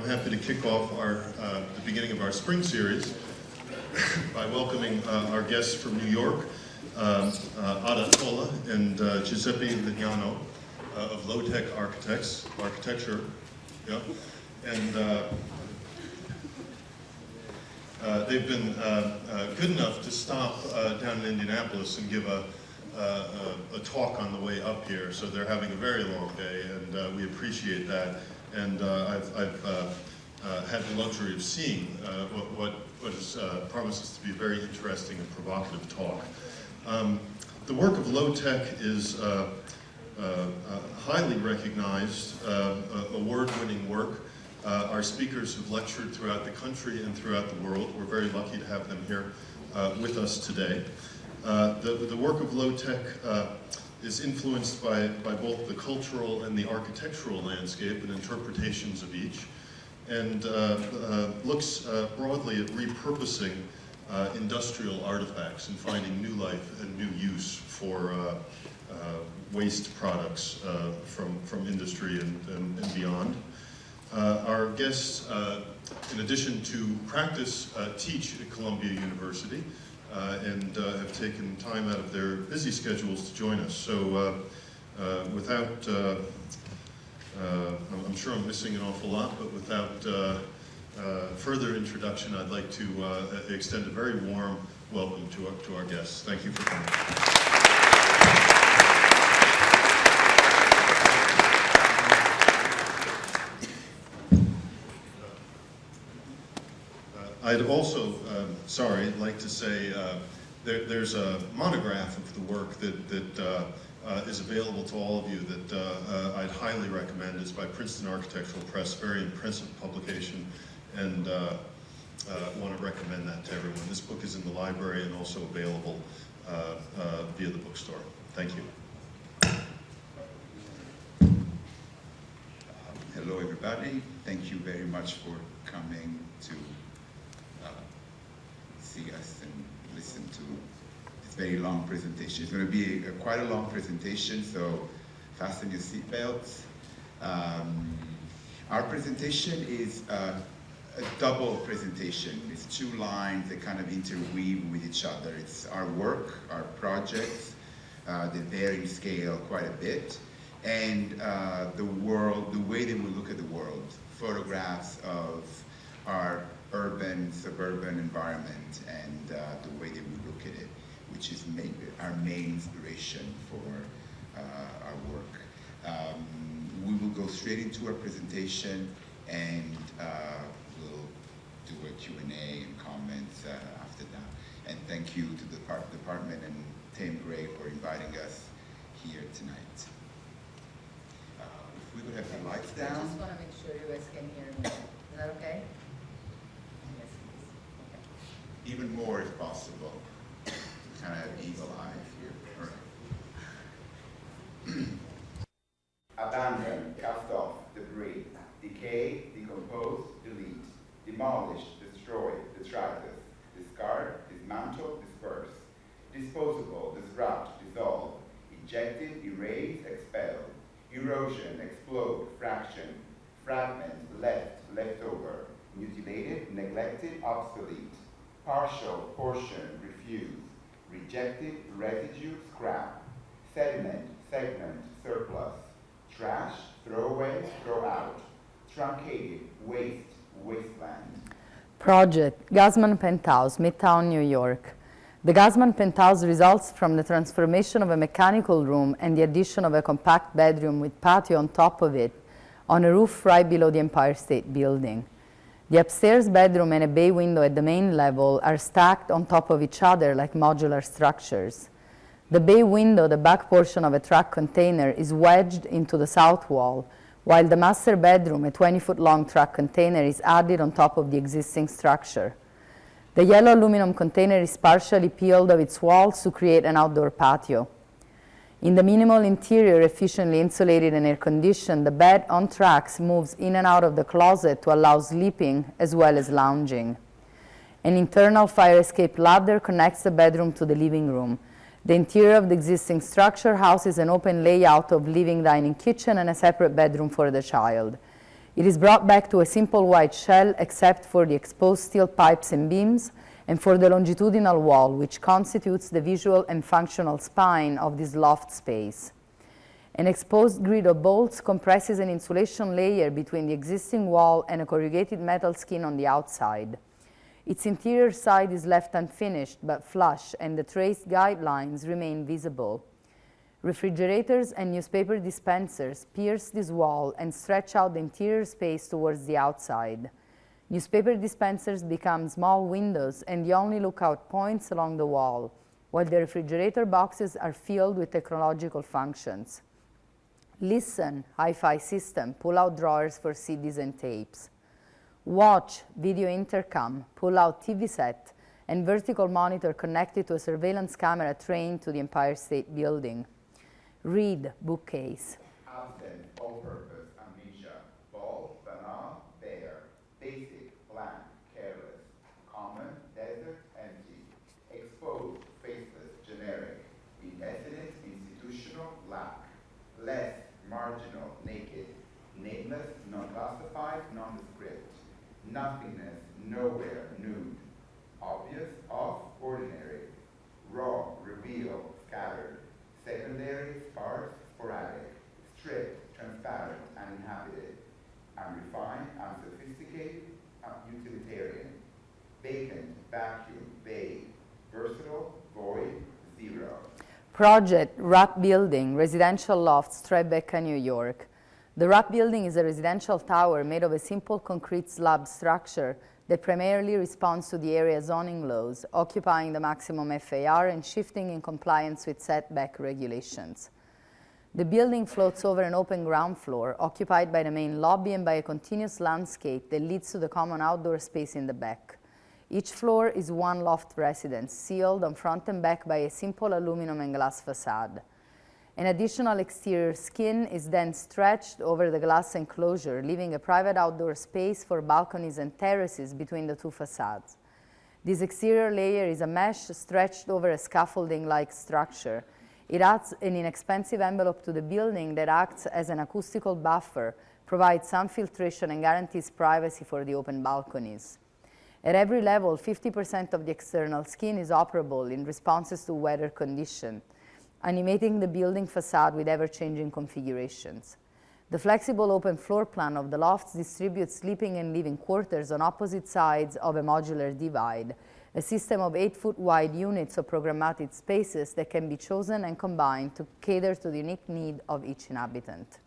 I'm happy to kick off the beginning of our spring series by welcoming our guests from New York, Ada Tola and Giuseppe Vignano of Low-Tech Architecture. Yeah. And they've been good enough to stop down in Indianapolis and give a talk on the way up here. So they're having a very long day, and we appreciate that. And I've had the luxury of seeing what promises to be a very interesting and provocative talk. The work of Low-Tech is highly recognized, award-winning work. Our speakers have lectured throughout the country and throughout the world. We're very lucky to have them here with us today. The work of Low-Tech is influenced by both the cultural and the architectural landscape and interpretations of each, and looks broadly at repurposing industrial artifacts and finding new life and new use for waste products from industry and beyond. Our guests, in addition to practice, teach at Columbia University and have taken time out of their busy schedules to join us. So without, I'm sure I'm missing an awful lot, but without further introduction, I'd like to extend a very warm welcome to our guests. Thank you for coming. I'd also, like to say there's a monograph of the work that is available to all of you that I'd highly recommend. It's by Princeton Architectural Press, very impressive publication, and want to recommend that to everyone. This book is in the library and also available via the bookstore. Thank you. Hello, everybody. Thank you very much for coming to see us and listen to this very long presentation. It's going to be quite a long presentation, so fasten your seatbelts. Our presentation is a double presentation. It's two lines that kind of interweave with each other. It's our work, our projects, that vary in scale quite a bit, and the world, the way that we look at the world, photographs of our urban, suburban environment, and the way that we look at it, which is our main inspiration for our work. We will go straight into our presentation, and we'll do a Q&A and comments after that. And thank you to the department and Tim Gray for inviting us here tonight. If we could have the lights down. I just want to make sure you guys can hear me. Is that okay? Even more if possible. Kind of have eagle eye here. All right. Abandon, cast off, debris, decay, decompose, delete, demolish, destroy, detritus, discard, dismantle, disperse, disposable, disrupt, dissolve, ejected, erase, expel, erosion, explode, fraction, fragment, leftover, mutilated, neglected, obsolete, partial, portion, refuse, rejected, residue, scrap, sediment, segment, surplus, trash, throw away, throw out, truncated, waste, wasteland. Project Gassman Penthouse, Midtown, New York. The Gassman Penthouse results from the transformation of a mechanical room and the addition of a compact bedroom with patio on top of it on a roof right below the Empire State Building. The upstairs bedroom and a bay window at the main level are stacked on top of each other like modular structures. The bay window, the back portion of a truck container, is wedged into the south wall, while the master bedroom, a 20-foot-long truck container, is added on top of the existing structure. The yellow aluminum container is partially peeled of its walls to create an outdoor patio. In the minimal interior, efficiently insulated and air-conditioned, the bed on tracks moves in and out of the closet to allow sleeping as well as lounging. An internal fire escape ladder connects the bedroom to the living room. The interior of the existing structure houses an open layout of living, dining, kitchen, and a separate bedroom for the child. It is brought back to a simple white shell except for the exposed steel pipes and beams and for the longitudinal wall, which constitutes the visual and functional spine of this loft space. An exposed grid of bolts compresses an insulation layer between the existing wall and a corrugated metal skin on the outside. Its interior side is left unfinished but flush, and the traced guidelines remain visible. Refrigerators and newspaper dispensers pierce this wall and stretch out the interior space towards the outside. Newspaper dispensers become small windows and the only lookout points along the wall, while the refrigerator boxes are filled with technological functions. Listen, hi-fi system, pull-out drawers for CDs and tapes. Watch, video intercom, pull-out TV set, and vertical monitor connected to a surveillance camera trained to the Empire State Building. Read, bookcase. Absent, all-purpose, amnesia, bald, banal, bare, basic, blank, careless, common, desert, empty, exposed, faceless, generic, indefinite, institutional, lack, less, marginal, naked, nameless, non-classified, nondescript, nothingness, nowhere, nude, obvious, off, ordinary, raw, reveal, scattered, secondary, sparse, sporadic, stripped, transparent, uninhabited, unrefined, unsophisticated, utilitarian, vacant, vacuum, vague, versatile, void, zero. Project Wrap Building, Residential Lofts, Tribeca, New York. The Wrap Building is a residential tower made of a simple concrete slab structure that primarily responds to the area zoning laws, occupying the maximum FAR and shifting in compliance with setback regulations. The building floats over an open ground floor, occupied by the main lobby and by a continuous landscape that leads to the common outdoor space in the back. Each floor is one loft residence, sealed on front and back by a simple aluminum and glass facade. An additional exterior skin is then stretched over the glass enclosure, leaving a private outdoor space for balconies and terraces between the two facades. This exterior layer is a mesh stretched over a scaffolding-like structure. It adds an inexpensive envelope to the building that acts as an acoustical buffer, provides some filtration, and guarantees privacy for the open balconies. At every level, 50% of the external skin is operable in responses to weather conditions, animating the building facade with ever-changing configurations. The flexible open floor plan of the lofts distributes sleeping and living quarters on opposite sides of a modular divide, a system of 8-foot wide units of programmatic spaces that can be chosen and combined to cater to the unique need of each inhabitant.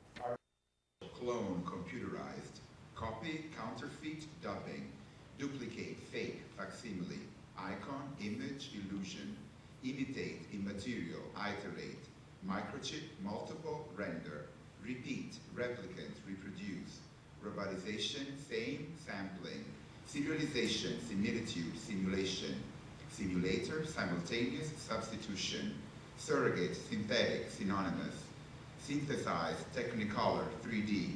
Clone, computerized, copy, counterfeit, dubbing, duplicate, fake, facsimile, icon, image, illusion, imitate, immaterial, iterate, microchip, multiple, render, repeat, replicant, reproduce, robotization, fame, sampling, serialization, similitude, simulation, simulator, simultaneous, substitution, surrogate, synthetic, synonymous, synthesized, technicolor, 3D,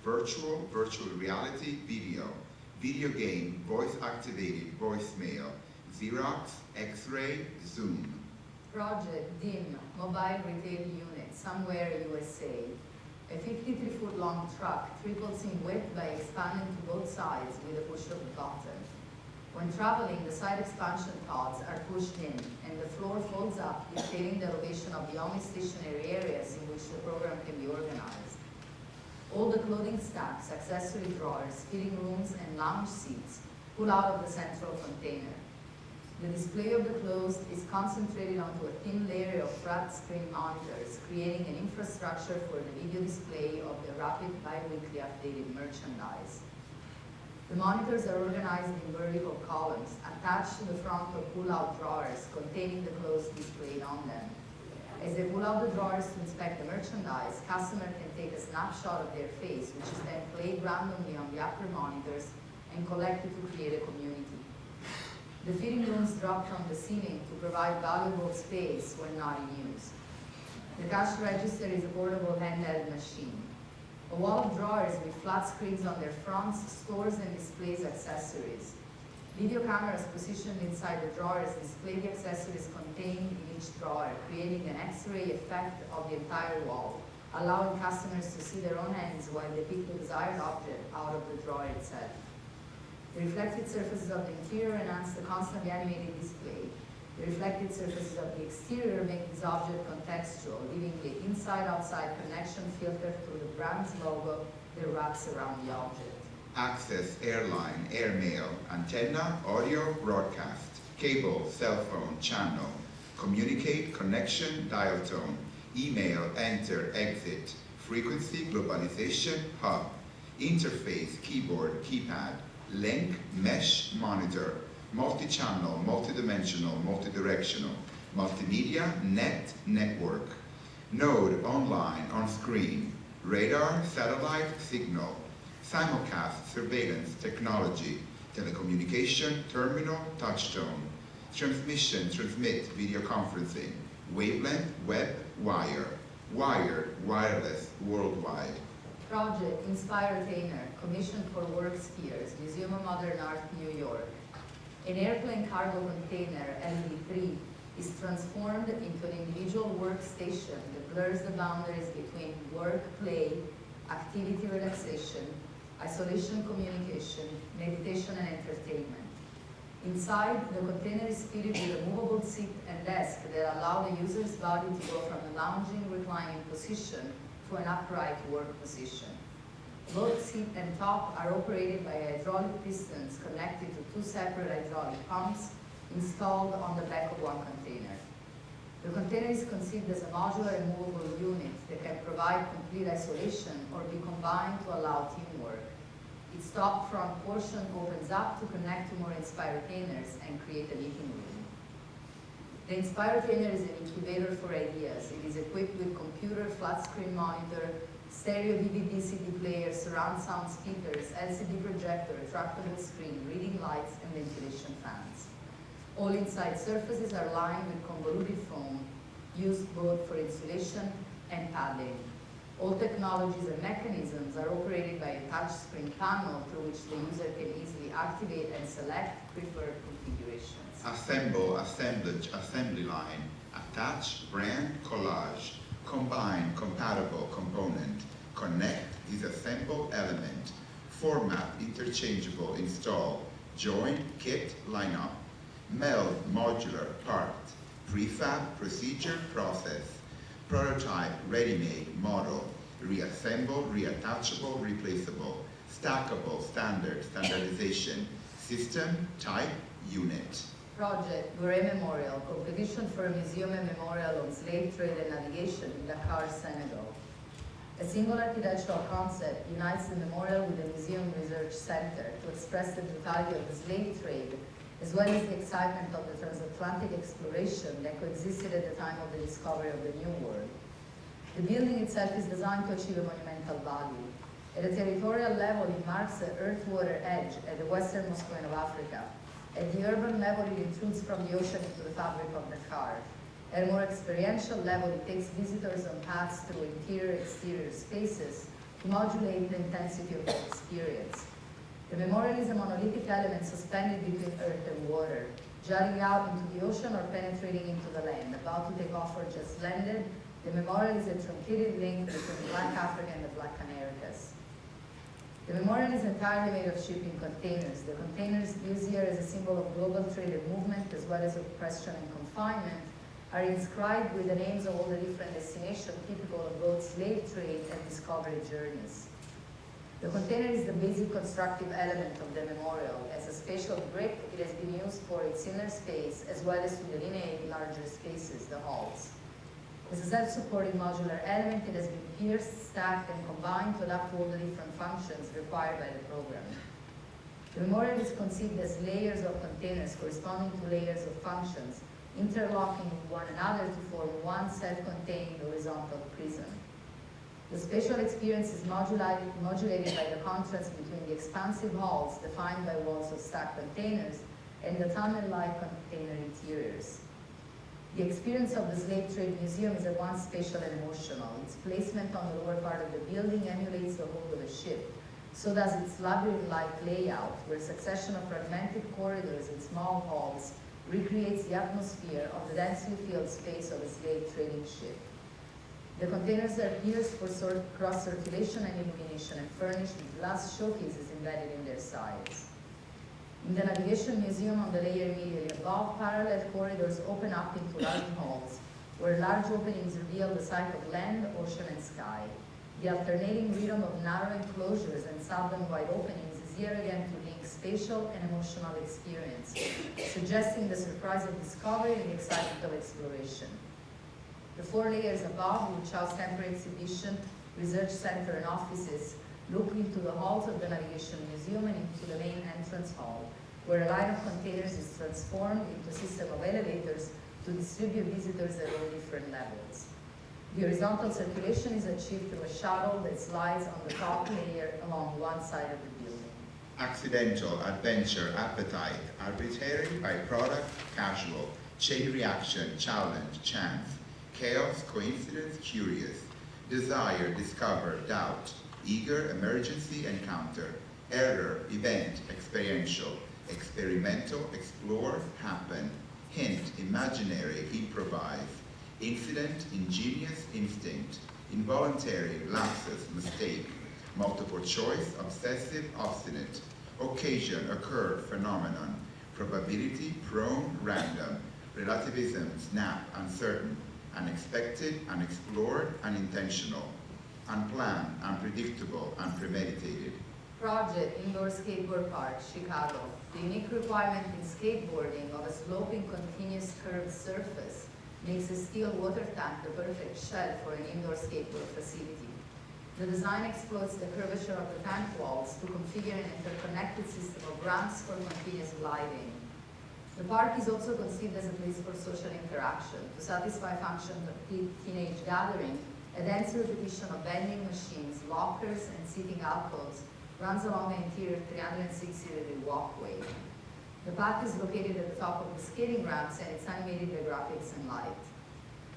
virtual, virtual reality, video game, voice-activated, voicemail, Xerox, X-ray, Zoom. Project DIM, Mobile Retail Unit, somewhere USA. A 53-foot long truck triples in width by expanding to both sides with a push of a button. When traveling, the side expansion pods are pushed in, and the floor folds up, dictating the elevation of the only stationary areas in which the program can be organized. All the clothing stacks, accessory drawers, fitting rooms, and lounge seats pull out of the central container. The display of the clothes is concentrated onto a thin layer of flat screen monitors, creating an infrastructure for the video display of the rapid bi-weekly updated merchandise. The monitors are organized in vertical columns attached to the front of pull-out drawers containing the clothes displayed on them. As they pull out the drawers to inspect the merchandise, customers can take a snapshot of their face, which is then played randomly on the upper monitors and collected to create a community. The fitting rooms drop from the ceiling to provide valuable space when not in use. The cash register is a portable handheld machine. A wall of drawers with flat screens on their fronts stores and displays accessories. Video cameras positioned inside the drawers display the accessories contained in each drawer, creating an X-ray effect of the entire wall, allowing customers to see their own hands while they pick the desired object out of the drawer itself. The reflected surfaces of the interior enhance the constantly animated display. The reflected surfaces of the exterior make this object contextual, leaving the inside-outside connection filtered through the brand's logo that wraps around the object. Access, airline, airmail, antenna, audio, broadcast, cable, cell phone, channel, communicate, connection, dial tone, email, enter, exit, frequency, globalization, hub, interface, keyboard, keypad, link, mesh, monitor, multi-channel, multi-dimensional, multi-directional, multimedia, net, network, node, online, on-screen, radar, satellite, signal, simulcast, surveillance, technology, telecommunication, terminal, touchtone, transmission, transmit, video conferencing, wavelength, web, wire, wired, wireless, worldwide. Project Inspiretainer, commissioned for Workspheres, Museum of Modern Art, New York. An airplane cargo container, LD3, is transformed into an individual workstation that blurs the boundaries between work, play, activity, relaxation, isolation, communication, meditation, and entertainment. Inside, the container is fitted with a movable seat and desk that allow the user's body to go from a lounging, reclining position to an upright work position. Both seat and top are operated by hydraulic pistons connected to two separate hydraulic pumps installed on the back of one container. The container is conceived as a modular and movable unit that can provide complete isolation or be combined to allow teamwork. Its top front portion opens up to connect to more Inspiretainers and create a meeting room. The Inspiretainer is an incubator for ideas. It is equipped with computer, flat screen monitor, stereo DVD CD player, surround sound speakers, LCD projector, retractable screen, reading lights, and ventilation fans. All inside surfaces are lined with convoluted foam, used both for insulation and padding. All technologies and mechanisms are operated by a touchscreen panel through which the user can easily activate and select preferred configurations. Assemble, assemblage, assembly line, attach, brand, collage, combine, compatible, component, connect, disassemble, element, format, interchangeable, install, join, kit, lineup, meld, modular, part, prefab, procedure, process, prototype, ready-made, model, reassemble, reattachable, replaceable, stackable, standard, standardization, system, type, unit. Project Gourmet Memorial, competition for a museum and memorial on slave trade and navigation in Dakar, Senegal. A single architectural concept unites the memorial with the Museum Research Center to express the brutality of the slave trade, as well as the excitement of the transatlantic exploration that coexisted at the time of the discovery of the New World. The building itself is designed to achieve a monumental value. At a territorial level, it marks the earth-water edge at the westernmost point of Africa. At the urban level, it intrudes from the ocean into the fabric of Dakar. At a more experiential level, it takes visitors on paths through interior-exterior spaces to modulate the intensity of the experience. The memorial is a monolithic element suspended between earth and water, jutting out into the ocean or penetrating into the land. About to take off or just landed, the memorial is a truncated link between Black Africa and the Black Americas. The memorial is entirely made of shipping containers. The containers, used here as a symbol of global trade and movement, as well as oppression and confinement, are inscribed with the names of all the different destinations typical of both slave trade and discovery journeys. The container is the basic constructive element of the memorial. As a spatial brick, it has been used for its inner space, as well as to delineate larger spaces, the halls. As a self-supporting modular element, it has been pierced, stacked, and combined to adapt to all the different functions required by the program. The memorial is conceived as layers of containers corresponding to layers of functions, interlocking with one another to form one self-contained horizontal prism. The spatial experience is modulated by the contrast between the expansive halls defined by walls of stacked containers and the tunnel-like container interiors. The experience of the Slave Trade Museum is at once spatial and emotional. Its placement on the lower part of the building emulates the hold of a ship. So does its labyrinth-like layout, where a succession of fragmented corridors and small halls recreates the atmosphere of the densely filled space of a slave trading ship. The containers are pierced for cross-circulation and illumination and furnished with glass showcases embedded in their sides. In the Navigation Museum on the layer immediately above, parallel corridors open up into large halls, where large openings reveal the sight of land, ocean, and sky. The alternating rhythm of narrow enclosures and sudden wide openings is here again to link spatial and emotional experience, suggesting the surprise of discovery and the excitement of exploration. The 4 layers above, which house temporary exhibition, research center, and offices, look into the halls of the Navigation Museum and into the main entrance hall, where a line of containers is transformed into a system of elevators to distribute visitors at all different levels. The horizontal circulation is achieved through a shuttle that slides on the top layer along one side of the building. Accidental, adventure, appetite, arbitrary, byproduct, casual, chain reaction, challenge, chance, chaos, coincidence, curious, desire, discover, doubt, eager, emergency, encounter, error, event, experiential, experimental, explore, happen, hint, imaginary, improvise, incident, ingenious, instinct, involuntary, lapsus, mistake, multiple choice, obsessive, obstinate, occasion, occur, phenomenon, probability, prone, random, relativism, snap, uncertain, unexpected, unexplored, unintentional, unplanned, unpredictable, unpremeditated. Project Indoor Skateboard Park, Chicago. The unique requirement in skateboarding of a sloping continuous curved surface makes a steel water tank the perfect shell for an indoor skateboard facility. The design exploits the curvature of the tank walls to configure an interconnected system of ramps for continuous gliding. The park is also conceived as a place for social interaction. To satisfy functions of teenage gathering, a dense repetition of vending machines, lockers, and seating alcoves runs along the interior 360-degree walkway. The path is located at the top of the skating ramps and it's animated by graphics and light.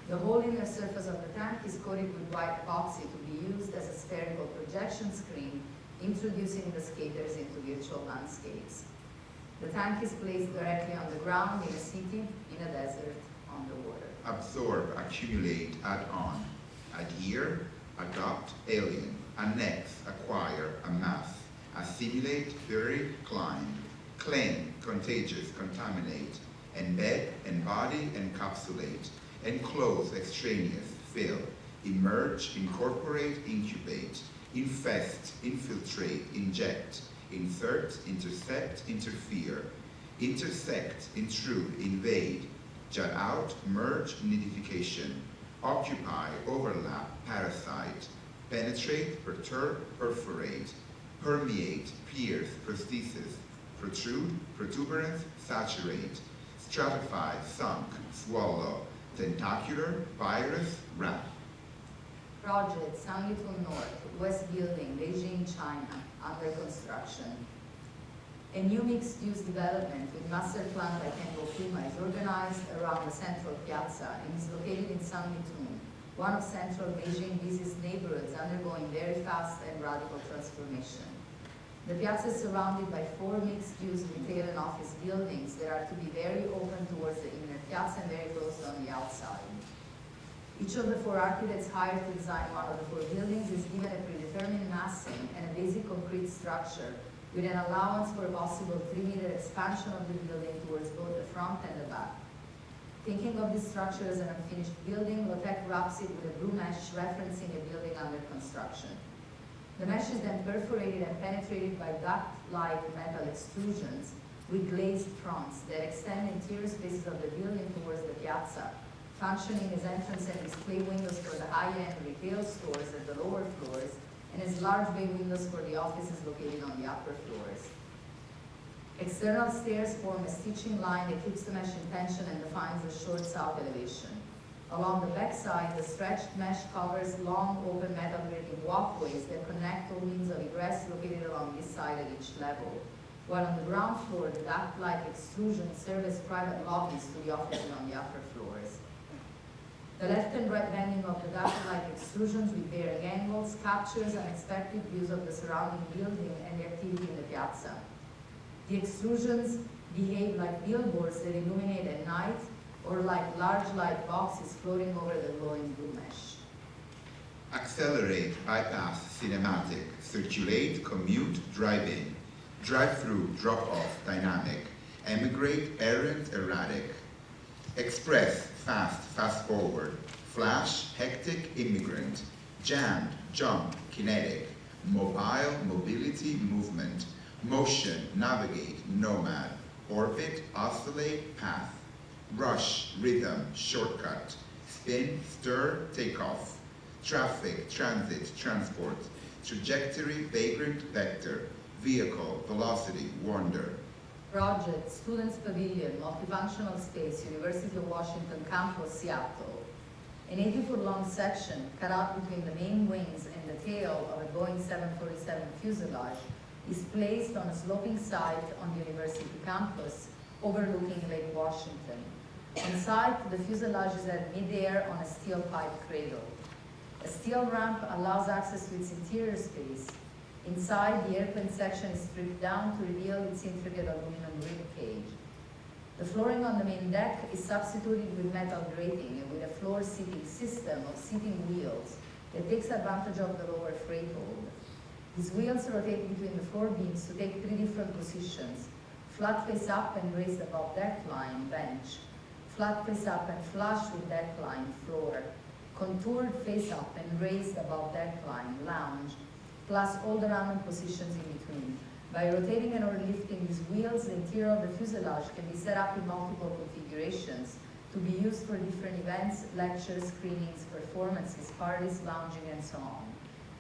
The whole inner surface of the tank is coated with white epoxy to be used as a spherical projection screen, introducing the skaters into virtual landscapes. The tank is placed directly on the ground in a city, in a desert, on the water. Absorb, accumulate, add on, adhere, adopt, alien, annex, acquire, amass, assimilate, bury, climb, claim, contagious, contaminate, embed, embody, encapsulate, enclose, extraneous, fill, emerge, incorporate, incubate, infest, infiltrate, inject, insert, intercept, interfere, intersect, intrude, invade, jut out, merge, nidification, occupy, overlap, parasite, penetrate, perturb, perforate, permeate, pierce, prosthesis, protrude, protuberance, saturate, stratify, sunk, swallow, tentacular, virus, wrap. Project San Little North, West Building, Beijing, China, under construction. A new mixed-use development with master plan by Kengo Kuma is organized around the central piazza and is located in Sanlitun, one of central Beijing busiest neighborhoods undergoing very fast and radical transformation. The piazza is surrounded by 4 mixed-use retail and office buildings that are to be very open towards the inner piazza and very closed on the outside. Each of the 4 architects hired to design one of the 4 buildings is given a predetermined massing and a basic concrete structure with an allowance for a possible 3-meter expansion of the building towards both the front and the back. Thinking of this structure as an unfinished building, Lotec wraps it with a blue mesh referencing a building under construction. The mesh is then perforated and penetrated by duct-like metal extrusions with glazed fronts that extend interior spaces of the building towards the piazza, functioning as entrance and display windows for the high-end retail stores at the lower floors and as large bay windows for the offices located on the upper floors. External stairs form a stitching line that keeps the mesh in tension and defines the short south elevation. Along the back side, the stretched mesh covers long, open metal grating walkways that connect all means of egress located along this side at each level, while on the ground floor, the duct-like extrusions serve as private lobbies to the offices on the upper floors. The left and right bending of the duct-like extrusions with varying angles captures unexpected views of the surrounding building and the activity in the piazza. The extrusions behave like billboards that illuminate at night or like large light boxes floating over the glowing blue mesh. accelerate, bypass, cinematic, circulate, commute, drive-in, drive-through, drop-off, dynamic, emigrate, errant, erratic, express, fast, fast-forward, flash, hectic, immigrant, jammed, jump, kinetic, mobile, mobility, movement, motion, navigate, nomad, orbit, oscillate, path, rush, rhythm, shortcut, spin, stir, takeoff, traffic, transit, transport, trajectory, vagrant, vector, vehicle, velocity, wander. Project, Students Pavilion, Multifunctional Space, University of Washington Campus, Seattle. An 80-foot-long section cut out between the main wings and the tail of a Boeing 747 fuselage is placed on a sloping site on the university campus overlooking Lake Washington. On site, the fuselage is at mid-air on a steel pipe cradle. A steel ramp allows access to its interior space. Inside, the airplane section is stripped down to reveal its intricate aluminum rib cage. The flooring on the main deck is substituted with metal grating and with a floor seating system of seating wheels that takes advantage of the lower freight hold. These wheels rotate between the floor beams to take 3 different positions: flat face up and raised above deck line, bench; flat face up and flush with deck line, floor; contoured face up and raised above deck line, lounge, plus all the random positions in between. By rotating and or lifting these wheels, the interior of the fuselage can be set up in multiple configurations to be used for different events, lectures, screenings, performances, parties, lounging, and so on.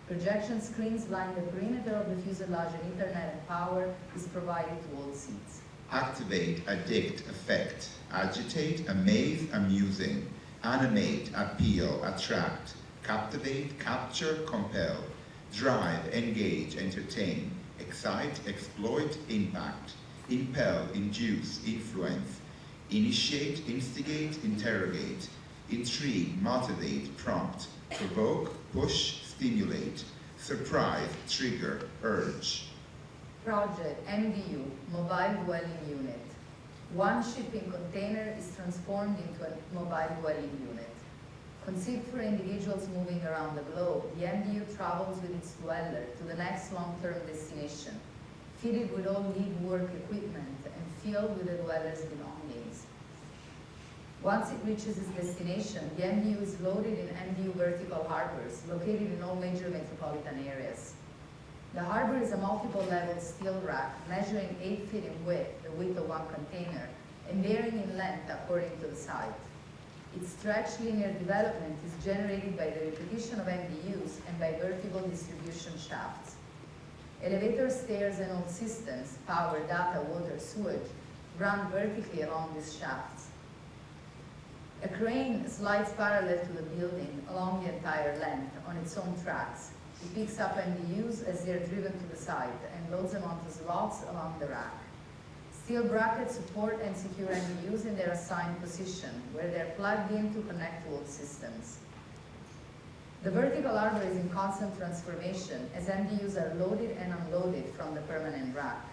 Projection screens line the perimeter of the fuselage, and internet and power is provided to all seats. Activate, addict, affect, agitate, amaze, amusing, animate, appeal, attract, captivate, capture, compel, drive, engage, entertain, excite, exploit, impact, impel, induce, influence, initiate, instigate, interrogate, intrigue, motivate, prompt, provoke, push, stimulate, surprise, trigger, urge. Project MDU, Mobile Dwelling Unit. One shipping container is transformed into a mobile dwelling unit. Conceived for individuals moving around the globe, the MDU travels with its dweller to the next long-term destination, fitted with all lead work equipment and filled with the dweller's belongings. Once it reaches its destination, the MDU is loaded in MDU vertical harbors located in all major metropolitan areas. The harbor is a multiple-level steel rack measuring 8 feet in width, the width of one container, and varying in length according to the site. Its stretched linear development is generated by the repetition of MDUs and by vertical distribution shafts. Elevator stairs and all systems, power, data, water, sewage, run vertically along these shafts. A crane slides parallel to the building along the entire length on its own tracks. It picks up MDUs as they are driven to the site and loads them onto slots along the rack. Steel brackets support and secure MDUs in their assigned position, where they are plugged in to connect to all systems. The vertical harbor is in constant transformation as MDUs are loaded and unloaded from the permanent rack.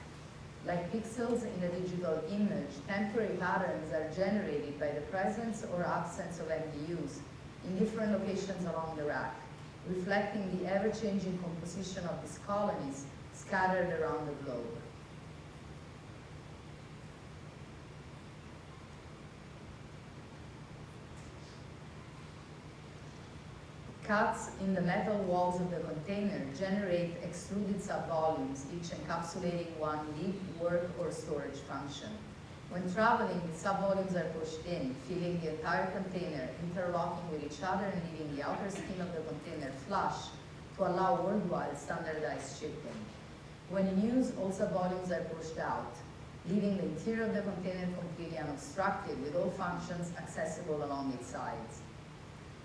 Like pixels in a digital image, temporary patterns are generated by the presence or absence of MDUs in different locations along the rack, reflecting the ever-changing composition of these colonies scattered around the globe. Cuts in the metal walls of the container generate extruded subvolumes, each encapsulating one lead, work, or storage function. When traveling, the subvolumes are pushed in, filling the entire container, interlocking with each other and leaving the outer skin of the container flush to allow worldwide standardized shipping. When in use, all subvolumes are pushed out, leaving the interior of the container completely unobstructed with all functions accessible along its sides.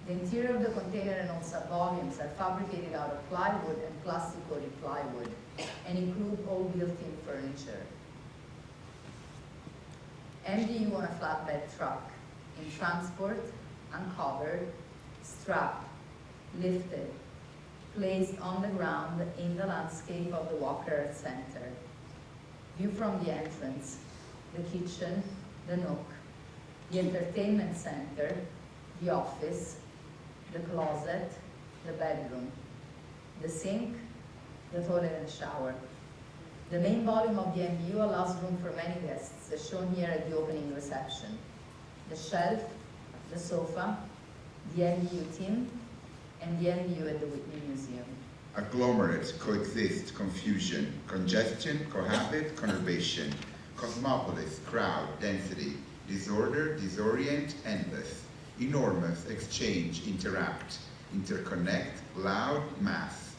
The interior of the container and all subvolumes are fabricated out of plywood and plastic-coated plywood and include all built-in furniture. MDU on a flatbed truck, in transport, uncovered, strapped, lifted, placed on the ground in the landscape of the Walker Art Center. View from the entrance, the kitchen, the nook, the entertainment center, the office, the closet, the bedroom, the sink, the toilet and shower. The main volume of the MBU allows room for many guests, as shown here at the opening reception. The shelf, the sofa, the MBU team, and the MBU at the Whitney Museum. Agglomerate, coexist, confusion, congestion, cohabit, conurbation, cosmopolis, crowd, density, disorder, disorient, endless, enormous, exchange, interact, interconnect, loud, mass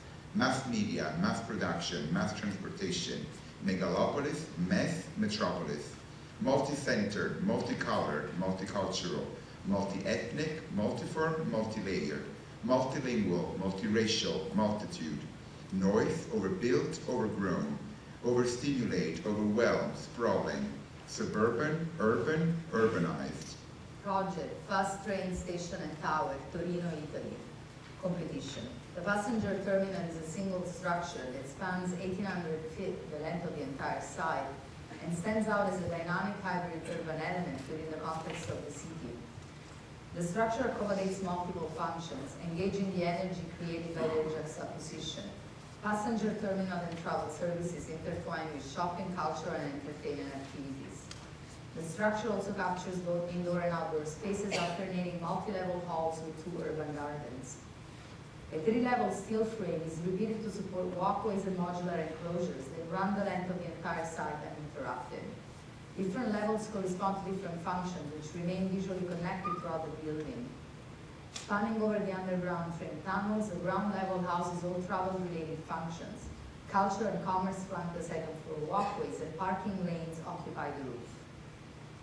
media, mass production, mass transportation, megalopolis, mess, metropolis, multi-centered, multicolored, multicultural, multi-ethnic, multiform, multi-layer, multilingual, multiracial, multitude, noise, overbuilt, overgrown, overstimulate, overwhelmed, sprawling, suburban, urban, urbanized. Project, fast train station and tower, Torino, Italy. Competition. The passenger terminal is a single structure that spans 1,800 feet, the length of the entire site, and stands out as a dynamic hybrid urban element within the context of the city. The structure accommodates multiple functions, engaging the energy created by their juxtaposition. Passenger terminal and travel services intertwine with shopping, cultural, and entertainment activities. The structure also captures both indoor and outdoor spaces, alternating multi-level halls with 2 urban gardens. A 3-level steel frame is repeated to support walkways and modular enclosures that run the length of the entire site uninterrupted. Different levels correspond to different functions, which remain visually connected throughout the building. Spanning over the underground train tunnels, the ground level houses all travel-related functions. Culture and commerce flank the second-floor walkways, and parking lanes occupy the roof.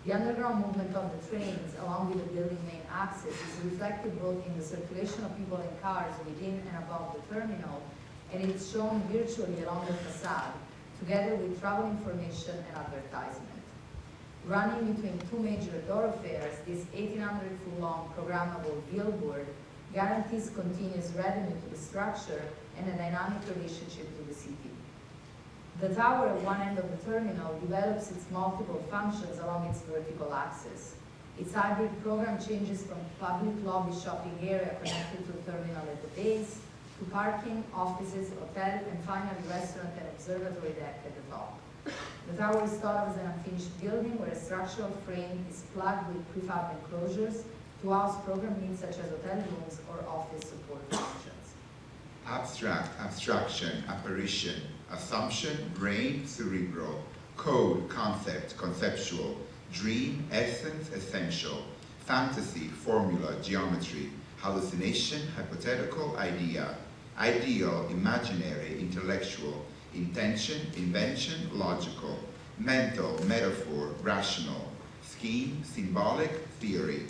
The underground movement of the trains, along with the building main axis, is reflected both in the circulation of people and cars within and above the terminal, and it's shown virtually along the facade, together with travel information and advertisement. Running between 2 major thoroughfares, this 1,800-foot-long programmable billboard guarantees continuous revenue to the structure and a dynamic relationship to the city. The tower at one end of the terminal develops its multiple functions along its vertical axis. Its hybrid program changes from public lobby shopping area connected to the terminal at the base, to parking, offices, hotel, and finally restaurant and observatory deck at the top. The tower is thought of as an unfinished building where a structural frame is plugged with prefab enclosures to house program needs such as hotel rooms or office support functions. Abstract, abstraction, apparition, assumption, brain, cerebral, code, concept, conceptual, dream, essence, essential, fantasy, formula, geometry, hallucination, hypothetical, idea, ideal, imaginary, intellectual, intention, invention, logical, mental, metaphor, rational, scheme, symbolic, theory,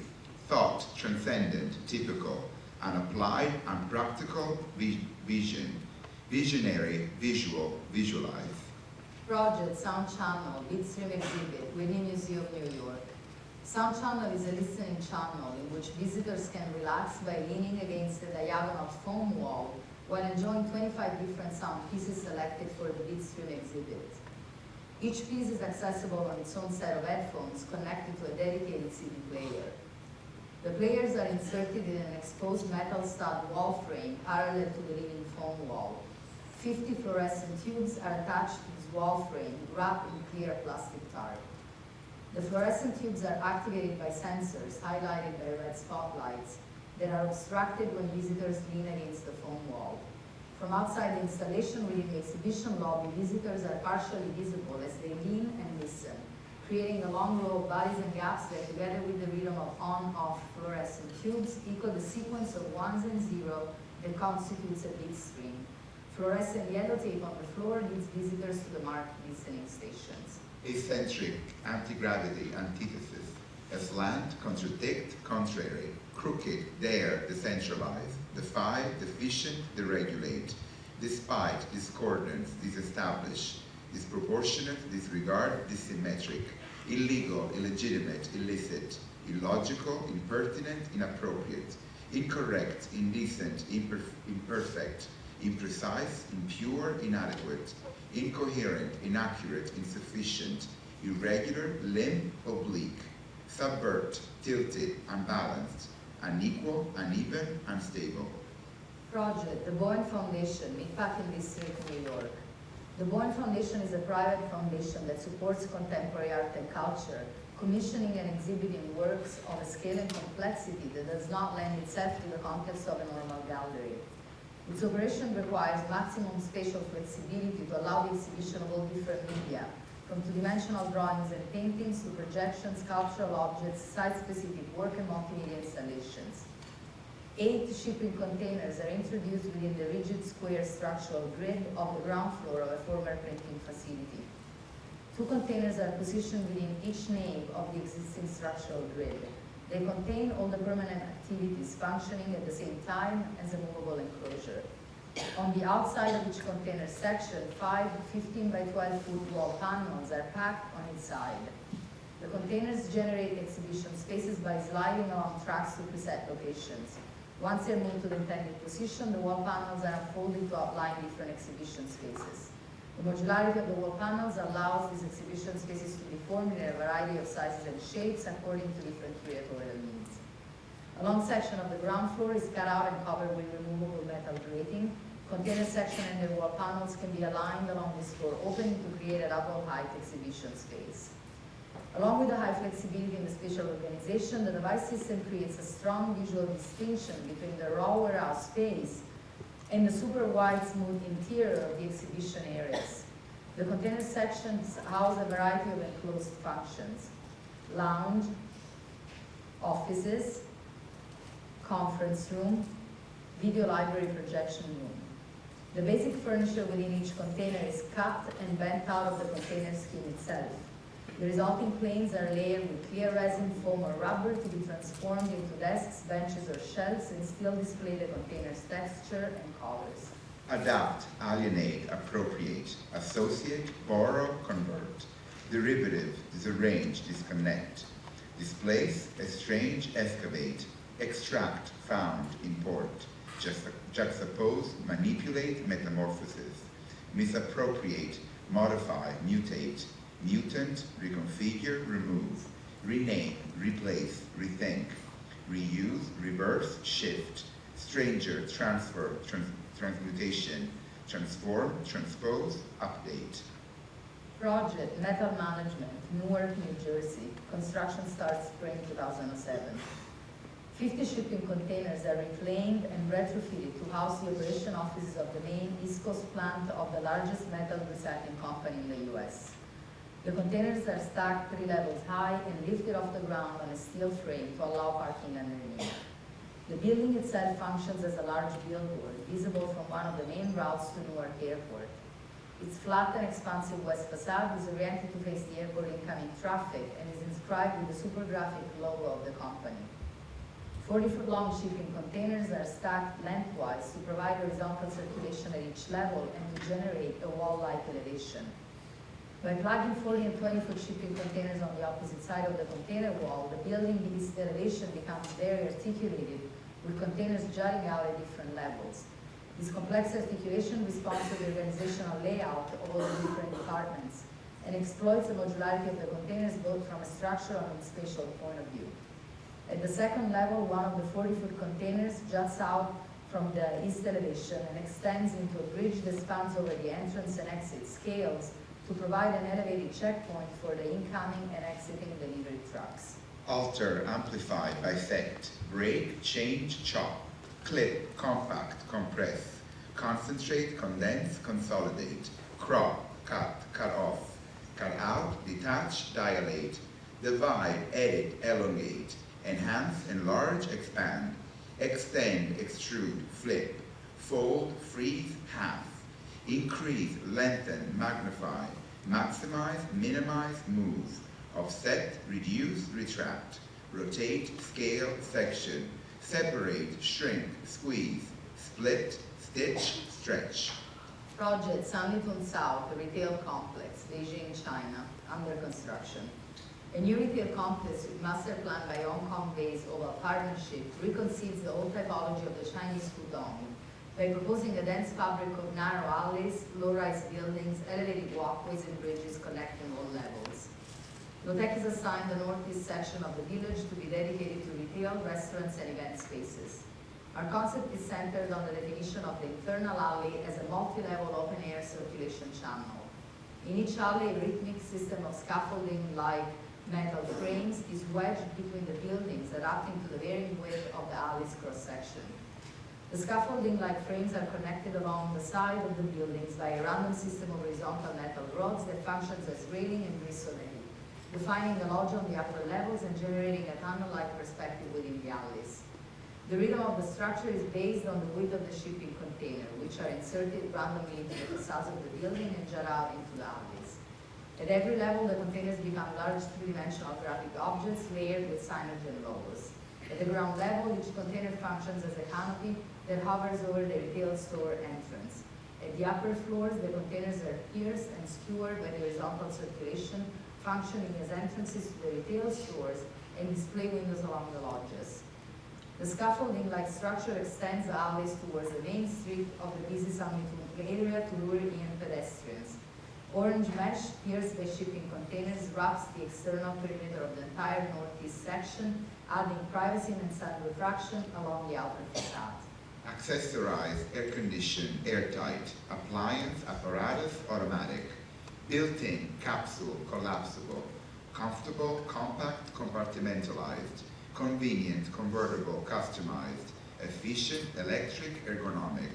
thought, transcendent, typical, unapplied, unpractical, vision, visionary, visual, visualize. Project Sound Channel, Bitstream Exhibit, Whitney Museum, New York. Sound Channel is a listening channel in which visitors can relax by leaning against a diagonal foam wall while enjoying 25 different sound pieces selected for the Bitstream exhibit. Each piece is accessible on its own set of headphones connected to a dedicated CD player. The players are inserted in an exposed metal stud wall frame parallel to the living foam wall. 50 fluorescent tubes are attached to this wall frame, wrapped in clear plastic tarp. The fluorescent tubes are activated by sensors highlighted by red spotlights that are obstructed when visitors lean against the foam wall. From outside the installation within the exhibition lobby, visitors are partially visible as they lean and listen, creating a long row of bodies and gaps that, together with the rhythm of on-off fluorescent tubes, equal the sequence of ones and zeros that constitutes a bit stream. Fluorescent yellow tape on the floor leads visitors to the marked listening stations. Eccentric, anti-gravity, antithesis, aslant, contradict, contrary, crooked, dare, decentralize, defy, deficient, deregulate, despite, discordance, disestablish, disproportionate, disregard, dissymmetric, illegal, illegitimate, illicit, illogical, impertinent, inappropriate, incorrect, indecent, imperfect, imprecise, impure, inadequate, incoherent, inaccurate, insufficient, irregular, limp, oblique, subvert, tilted, unbalanced, unequal, uneven, unstable. Project, the Bowen Foundation, Meatpacking District, New York. The Bowen Foundation is a private foundation that supports contemporary art and culture, commissioning and exhibiting works of a scale and complexity that does not lend itself to the context of a normal gallery. Its operation requires maximum spatial flexibility to allow the exhibition of all different media, from two-dimensional drawings and paintings to projections, sculptural objects, site-specific work, and multimedia installations. 8 shipping containers are introduced within the rigid square structural grid of the ground floor of a former printing facility. 2 containers are positioned within each nave of the existing structural grid. They contain all the permanent activities functioning at the same time as a movable enclosure. On the outside of each container section, 5 15 by 12 foot wall panels are packed on its side. The containers generate exhibition spaces by sliding along tracks to preset locations. Once they're moved to the intended position, the wall panels are unfolded to outline different exhibition spaces. The modularity of the wall panels allows these exhibition spaces to be formed in a variety of sizes and shapes according to different curatorial needs. A long section of the ground floor is cut out and covered with removable metal grating. Container section and their wall panels can be aligned along this floor opening to create a double height exhibition space. Along with the high flexibility in the spatial organization, the device system creates a strong visual distinction between the raw warehouse space and the super wide, smooth interior of the exhibition areas. The container sections house a variety of enclosed functions: lounge, offices, conference room, video library projection room. The basic furniture within each container is cut and bent out of the container skin itself. The resulting planes are layered with clear resin, foam, or rubber to be transformed into desks, benches, or shelves and still display the container's texture and colors. Adapt, alienate, appropriate, associate, borrow, convert, derivative, disarrange, disconnect, displace, estrange, excavate, extract, found, import, juxtapose, manipulate, metamorphosis, misappropriate, modify, mutate, mutant, reconfigure, remove, rename, replace, rethink, reuse, reverse, shift, stranger, transfer, transmutation, transform, transpose, update. Project, Metal Management, Newark, New Jersey. Construction starts spring 2007. 50 shipping containers are reclaimed and retrofitted to house the operation offices of the main East Coast plant of the largest metal recycling company in the U.S. The containers are stacked 3 levels high and lifted off the ground on a steel frame to allow parking underneath. The building itself functions as a large billboard, visible from one of the main routes to Newark Airport. Its flat and expansive west facade is oriented to face the airport incoming traffic and is inscribed with the super graphic logo of the company. 40-foot-long shipping containers are stacked lengthwise to provide horizontal circulation at each level and to generate a wall-like elevation. By plugging 40 and 20-foot shipping containers on the opposite side of the container wall, the building beneath the elevation becomes very articulated, with containers jutting out at different levels. This complex articulation responds to the organizational layout of all the different departments and exploits the modularity of the containers both from a structural and spatial point of view. At the second level, one of the 40-foot containers juts out from the east elevation and extends into a bridge that spans over the entrance and exit scales to provide an elevated checkpoint for the incoming and exiting delivery trucks. Alter, amplify, bisect, break, change, chop, clip, compact, compress, concentrate, condense, consolidate, crop, cut, cut off, cut out, detach, dilate, divide, edit, elongate, enhance, enlarge, expand, extend, extrude, flip, fold, freeze, half, increase, lengthen, magnify, maximize, minimize, move, offset, reduce, retract, rotate, scale, section, separate, shrink, squeeze, split, stitch, stretch. Project Sanlitun South, a retail complex, Beijing, China, under construction. A new retail complex with master plan by Hong Kong-based Oval Partnership reconceives the old typology of the Chinese Pudong by proposing a dense fabric of narrow alleys, low-rise buildings, elevated walkways, and bridges connecting all levels. Lotec has assigned the northeast section of the village to be dedicated to retail, restaurants, and event spaces. Our concept is centered on the definition of the internal alley as a multi-level open-air circulation channel. In each alley, a rhythmic system of scaffolding-like metal frames is wedged between the buildings, adapting to the varying width of the alley's cross-section. The scaffolding-like frames are connected along the side of the buildings by a random system of horizontal metal rods that functions as railing and bristlehead, defining the lodge on the upper levels and generating a tunnel-like perspective within the alleys. The rhythm of the structure is based on the width of the shipping container, which are inserted randomly into the facades of the building and jut out into the alleys. At every level, the containers become large three-dimensional graphic objects layered with signage and logos. At the ground level, each container functions as a canopy that hovers over the retail store entrance. At the upper floors, the containers are pierced and skewered by the horizontal circulation, functioning as entrances to the retail stores and display windows along the lodges. The scaffolding-like structure extends the alleys towards the main street of the busy San Miguel area to lure in pedestrians. Orange mesh pierced by shipping containers wraps the external perimeter of the entire northeast section, adding privacy and sun refraction along the outer facade. Accessorized, air-conditioned, airtight, appliance, apparatus, automatic, built-in, capsule, collapsible, comfortable, compact, compartmentalized, convenient, convertible, customized, efficient, electric, ergonomic,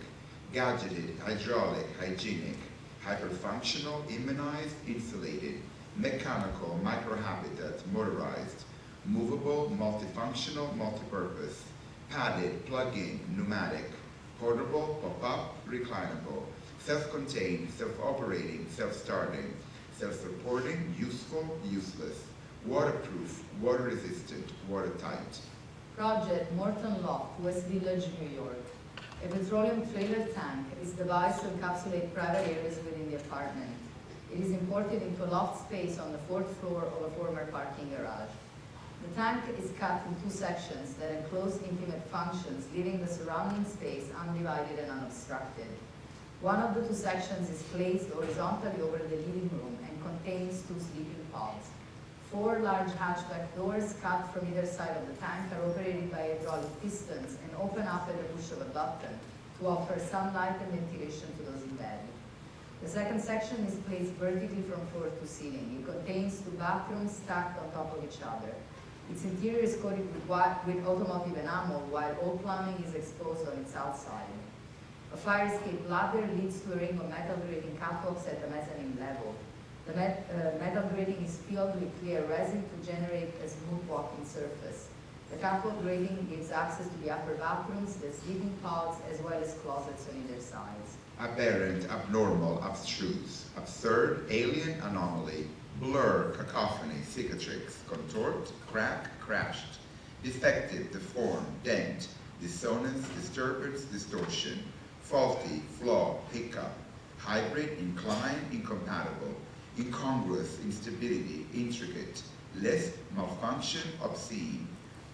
gadgeted, hydraulic, hygienic, hyperfunctional, immunized, insulated, mechanical, microhabitat, motorized, movable, multifunctional, multipurpose, padded, plug-in, pneumatic, portable, pop-up, reclinable, self-contained, self-operating, self-starting, self-supporting, useful, useless, waterproof, water-resistant, watertight. Project Morton Loft, West Village, New York. A petroleum trailer tank is devised to encapsulate private areas within the apartment. It is imported into a loft space on the 4th floor of a former parking garage. The tank is cut in two sections that enclose intimate functions, leaving the surrounding space undivided and unobstructed. One of the two sections is placed horizontally over the living room and contains two sleeping pods. 4 large hatchback doors cut from either side of the tank are operated by hydraulic pistons and open up at the push of a button to offer sunlight and ventilation to those in bed. The second section is placed vertically from floor to ceiling. It contains 2 bathrooms stacked on top of each other. Its interior is coated with automotive enamel, while all plumbing is exposed on its outside. A fire escape ladder leads to a ring of metal grating catwalks at the mezzanine level. The metal grating is filled with clear resin to generate a smooth walking surface. The catwalk grating gives access to the upper bathrooms, the sleeping pods, as well as closets on either sides. Aberrant, abnormal, abstruse, absurd, alien, anomaly, blur, cacophony, cicatrix, contort, crack, crashed, defective, deformed, dent, dissonance, disturbance, distortion, faulty, flaw, hiccup, hybrid, incline, incompatible, incongruous, instability, intricate, lisp, malfunction, obscene,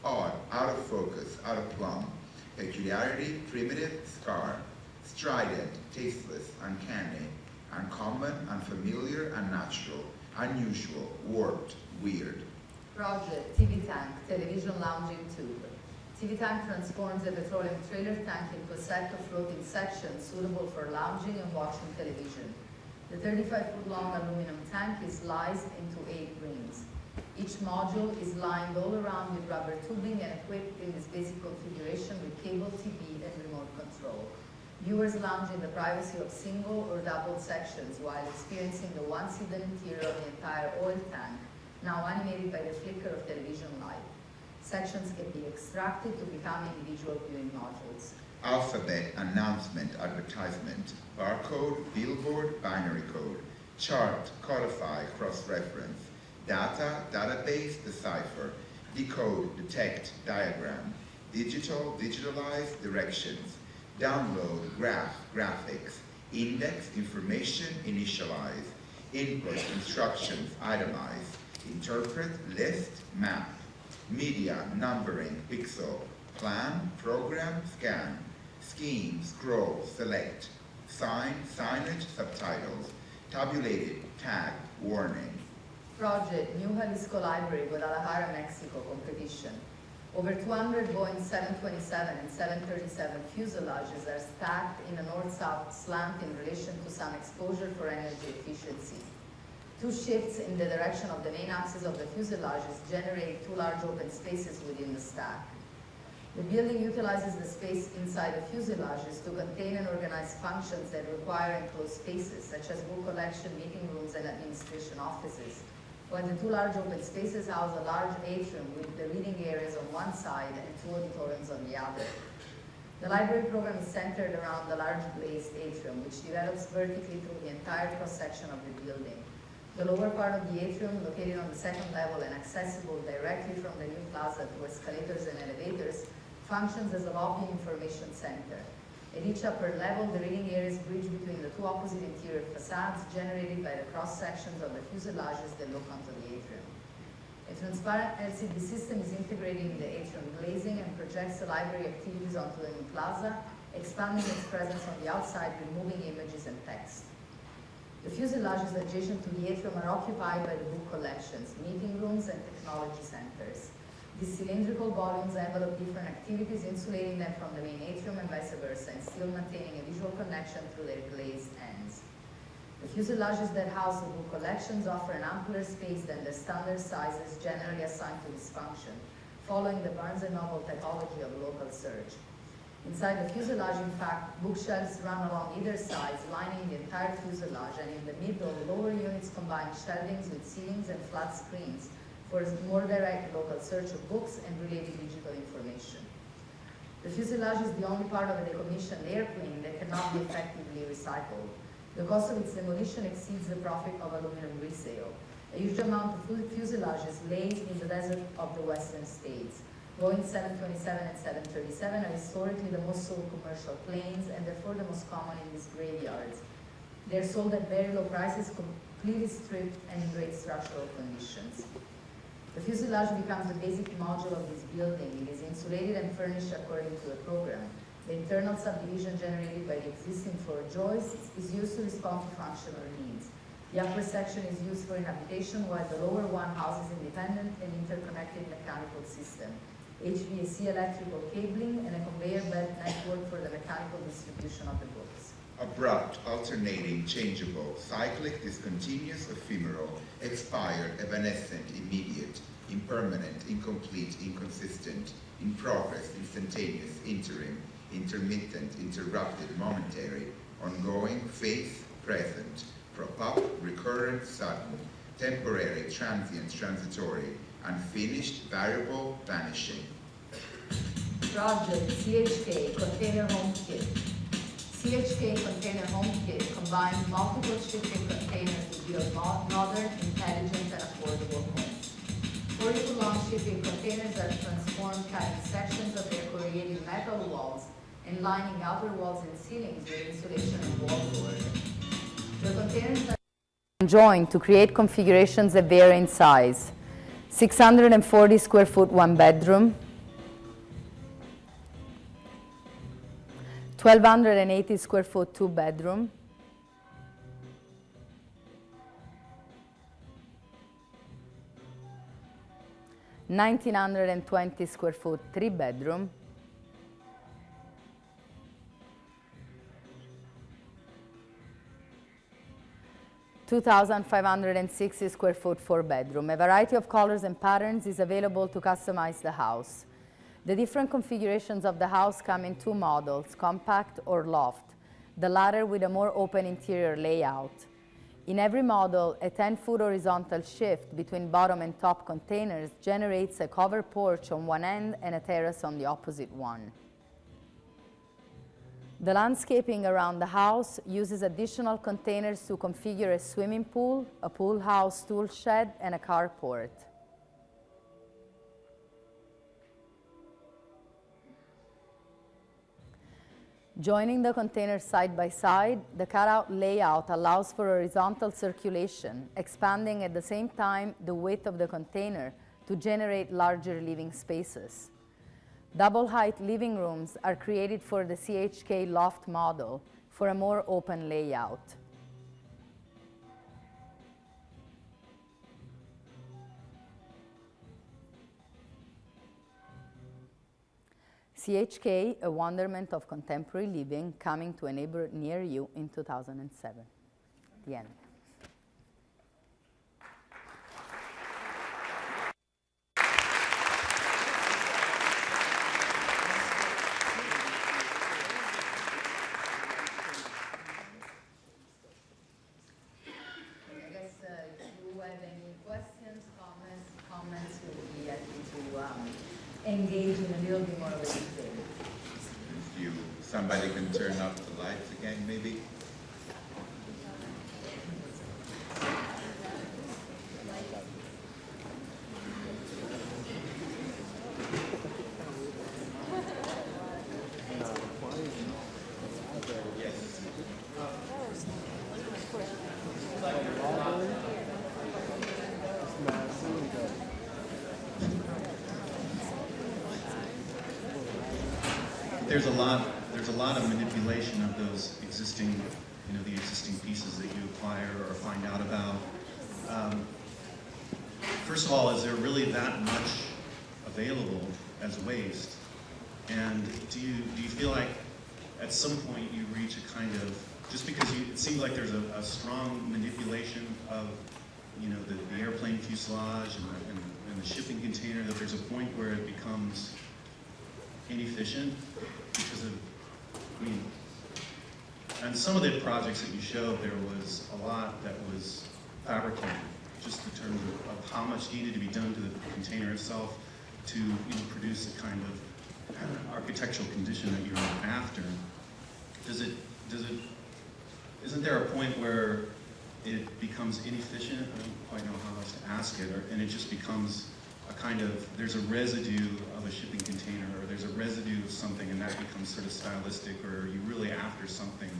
odd, out of focus, out of plumb, peculiarity, primitive, scar, strident, tasteless, uncanny, uncommon, unfamiliar, unnatural, unusual, warped, weird. Project TV Tank, television lounging tube. TV Tank transforms a petroleum trailer tank into a set of floating sections suitable for lounging and watching television. The 35-foot-long aluminum tank is sliced into 8 rings. Each module is lined all around with rubber tubing and equipped in this basic configuration with cable TV and remote control. Viewers lounge in the privacy of single or double sections while experiencing the once hidden interior of the entire oil tank, now animated by the flicker of television light. Sections can be extracted to become individual viewing modules. Alphabet, announcement, advertisement, barcode, billboard, binary code, chart, codify, cross-reference, data, database, decipher, decode, detect, diagram, digital, digitalize, directions, download, graph, graphics, index, information, initialize, input, instructions, itemize, interpret, list, map, media, numbering, pixel, plan, program, scan, scheme, scroll, select, sign, signage, subtitles, tabulated, tag, warning. Project New Jalisco Library, Guadalajara, Mexico competition. Over 200 Boeing 727 and 737 fuselages are stacked in a north-south slant in relation to some exposure for energy efficiency. Two shifts in the direction of the main axis of the fuselages generate two large open spaces within the stack. The building utilizes the space inside the fuselages to contain and organize functions that require enclosed spaces, such as book collection, meeting rooms, and administration offices, while the two large open spaces house a large atrium with the reading areas on one side and two auditoriums on the other. The library program is centered around the large glazed atrium, which develops vertically through the entire cross-section of the building. The lower part of the atrium, located on the second level and accessible directly from the new plaza through escalators and elevators, functions as a lobby information center. At each upper level, the reading areas bridge between the two opposite interior facades generated by the cross-sections of the fuselages that look onto the atrium. A transparent LCD system is integrated in the atrium glazing and projects the library activities onto the new plaza, expanding its presence on the outside, removing images and text. The fuselages adjacent to the atrium are occupied by the book collections, meeting rooms, and technology centers. These cylindrical volumes envelop different activities, insulating them from the main atrium and vice versa, and still maintaining a visual connection through their glazed ends. The fuselages that house the book collections offer an ampler space than the standard sizes generally assigned to this function, following the Barnes & Noble typology of local search. Inside the fuselage, in fact, bookshelves run along either sides, lining the entire fuselage, and in the middle, lower units combine shelvings with ceilings and flat screens for more direct local search of books and related digital information. The fuselage is the only part of a decommissioned airplane that cannot be effectively recycled. The cost of its demolition exceeds the profit of aluminum resale. A huge amount of fuselages lays in the desert of the western states. Boeing 727 and 737 are historically the most sold commercial planes and therefore the most common in these graveyards. They're sold at very low prices, completely stripped and in great structural conditions. The fuselage becomes the basic module of this building. It is insulated and furnished according to the program. The internal subdivision generated by the existing floor joists is used to respond to functional needs. The upper section is used for habitation, while the lower one houses independent and interconnected mechanical system, HVAC electrical cabling, and a conveyor belt network for the mechanical distribution of the books. Abrupt, alternating, changeable, cyclic, discontinuous, ephemeral, expired, evanescent, immediate, impermanent, incomplete, inconsistent, in progress, instantaneous, interim, intermittent, interrupted, momentary, ongoing, phase, present, prop-up, recurrent, sudden, temporary, transient, transitory, unfinished, variable, vanishing. Project CHK Container Home Kit. CHK Container Home Kit combines multiple shipping containers to build modern, intelligent, and affordable homes. 42-long shipping containers are transformed, cutting sections of their corrugated metal walls and lining outer walls and ceilings with insulation and wall board. The containers are joined to create configurations that vary in size. 640 square foot, one bedroom. 1,280 square foot, two bedroom. 1,920 square foot, three bedroom. 2,560 square foot, four bedroom. A variety of colors and patterns is available to customize the house. The different configurations of the house come in two models, compact or loft, the latter with a more open interior layout. In every model, a 10-foot horizontal shift between bottom and top containers generates a covered porch on one end and a terrace on the opposite one. The landscaping around the house uses additional containers to configure a swimming pool, a pool house tool shed, and a carport. Joining the containers side by side, the cutout layout allows for horizontal circulation, expanding at the same time the width of the container to generate larger living spaces. Double-height living rooms are created for the CHK loft model for a more open layout. CHK, A Wonderment of Contemporary Living, coming to a neighbor near you in 2007. The end. Engage in a little bit more of a debate. If somebody can turn up the lights again, maybe. There's a lot of manipulation of those existing, the existing pieces that you acquire or find out about. First of all, is there really that much available as waste? And do you feel like at some point you reach a kind of, just because it seems like there's a strong manipulation of the airplane fuselage and the shipping container, that there's a point where it becomes inefficient because of, and some of the projects that you showed, there was a lot that was fabricated, just in terms of how much needed to be done to the container itself to produce the kind of architectural condition that you're after. Isn't there a point where it becomes inefficient? I don't quite know how else to ask it, and it just becomes a kind of, there's a residue of a shipping container, or there's a residue of something, and that becomes sort of stylistic, or you're really after something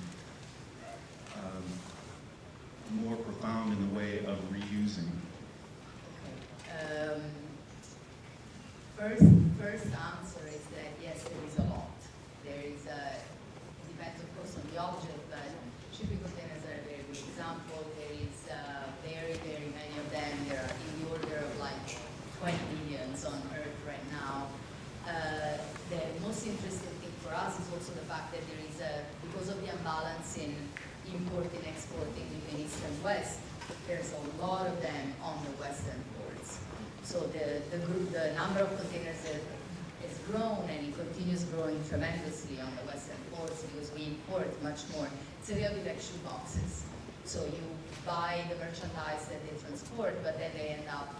more profound in the way of reusing. First answer is that yes, there is a lot. There is it depends of course on the object, but shipping containers are a very good example. There is very, very many of them. There are in the order of like 20 millions on Earth right now. The most interesting thing for us is also the fact that there is because of the imbalance in importing, exporting between East and West, there's a lot of them on the Western ports. So the number of containers has grown, and it continues growing tremendously on the Western ports because we import much more. It's a little bit like shoe boxes. So you buy the merchandise that they transport, but then they end up